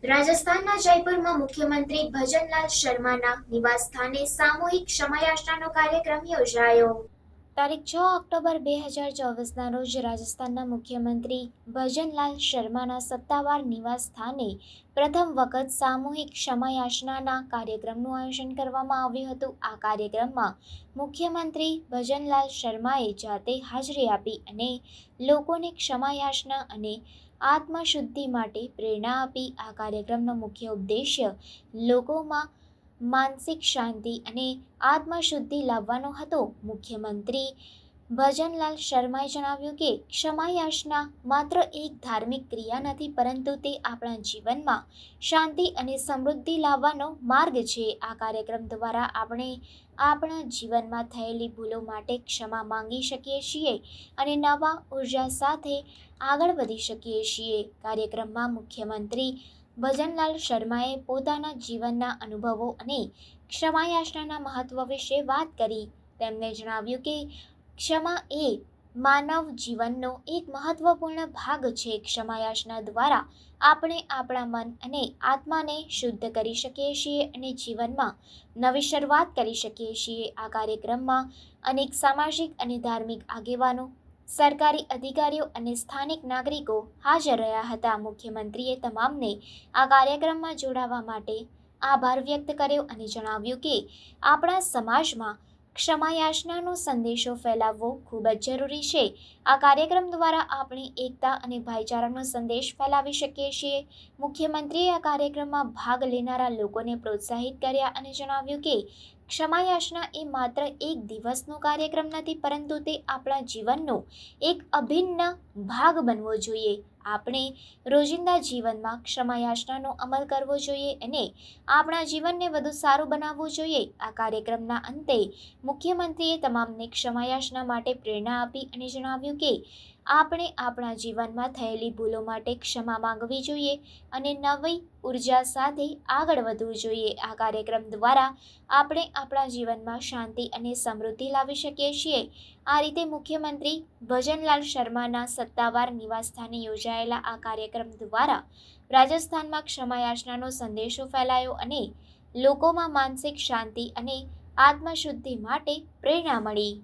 રાજસ્થાનના જયપુરમાં મુખ્યમંત્રી ભજનલાલ શર્માના નિવાસસ્થાને સામૂહિક ક્ષમાયાચનાનો કાર્યક્રમ યોજાયો। તારીખ 6 ઓક્ટોબર 2024ના રોજ રાજસ્થાનના મુખ્યમંત્રી ભજનલાલ શર્માના સત્તાવાર નિવાસસ્થાને પ્રથમ વખત સામૂહિક ક્ષમાયાચનાના કાર્યક્રમનું આયોજન કરવામાં આવ્યું હતું। આ કાર્યક્રમમાં મુખ્યમંત્રી ભજનલાલ શર્માએ જાતે હાજરી આપી અને લોકોને ક્ષમાયાચના અને આત્મશુદ્ધિ માટે પ્રેરણા આપી। આ કાર્યક્રમનો મુખ્ય ઉદ્દેશ્ય લોકોમાં માનસિક શાંતિ અને આત્મશુદ્ધિ લાવવાનો હતો। મુખ્યમંત્રી ભજનલાલ શર્માએ જણાવ્યું કે ક્ષમાયાચના માત્ર એક ધાર્મિક ક્રિયા નથી, પરંતુ તે આપણા જીવનમાં શાંતિ અને સમૃદ્ધિ લાવવાનો માર્ગ છે। આ કાર્યક્રમ દ્વારા આપણે આપણા જીવનમાં થયેલી ભૂલો માટે ક્ષમા માંગી શકીએ છીએ અને નવા ઉર્જા સાથે આગળ વધી શકીએ છીએ। કાર્યક્રમમાં મુખ્યમંત્રી ભજનલાલ શર્માએ પોતાના જીવનના અનુભવો અને ક્ષમાયાચનાના મહત્વ વિશે વાત કરી। તેમણે જણાવ્યું કે ક્ષમા એ માનવ જીવનનો એક મહત્વપૂર્ણ ભાગ છે। ક્ષમાયાચના દ્વારા આપણે આપણા મન અને આત્માને શુદ્ધ કરી શકીએ છીએ અને જીવનમાં નવી શરૂઆત કરી શકીએ છીએ। આ કાર્યક્રમમાં અનેક સામાજિક અને ધાર્મિક આગેવાનો, સરકારી અધિકારીઓ અને સ્થાનિક નાગરિકો હાજર રહ્યા હતા। મુખ્યમંત્રીએ તમામને આ કાર્યક્રમમાં જોડાવા માટે આભાર વ્યક્ત કર્યો અને જણાવ્યું કે આપણા સમાજમાં ક્ષમાયાચનાનો સંદેશો ફેલાવવો ખૂબ જ જરૂરી છે। આ કાર્યક્રમ દ્વારા આપણે એકતા અને ભાઈચારાનો સંદેશ ફેલાવી શકીએ છીએ। મુખ્યમંત્રીએ આ કાર્યક્રમમાં ભાગ લેનારા લોકોને પ્રોત્સાહિત કર્યા અને જણાવ્યું કે ક્ષમાયાચના એ માત્ર એક દિવસનો કાર્યક્રમ નથી, પરંતુ તે આપણા જીવનનો એક અભિન્ન ભાગ બનવો જોઈએ। આપણે રોજિંદા જીવનમાં ક્ષમાયાચનાનો અમલ કરવો જોઈએ અને આપણા જીવનને વધુ સારું બનાવવું જોઈએ। આ કાર્યક્રમના અંતે મુખ્યમંત્રીએ તમામને ક્ષમાયાચના માટે પ્રેરણા આપી અને જણાવ્યું કે આપણે આપણા જીવનમાં થયેલી ભૂલો માટે ક્ષમા માંગવી જોઈએ અને નવી ઉર્જા સાથે આગળ વધવું જોઈએ। આ કાર્યક્રમ દ્વારા આપણે આપણા જીવનમાં શાંતિ અને સમૃદ્ધિ લાવી શકીએ છીએ। આ રીતે મુખ્યમંત્રી ભજનલાલ શર્માના સત્તાવાર નિવાસસ્થાને યોજાયેલા આ કાર્યક્રમ દ્વારા રાજસ્થાનમાં ક્ષમાયાચનાનો સંદેશો ફેલાયો અને લોકોમાં માનસિક શાંતિ અને આત્મશુદ્ધિ માટે પ્રેરણા મળી।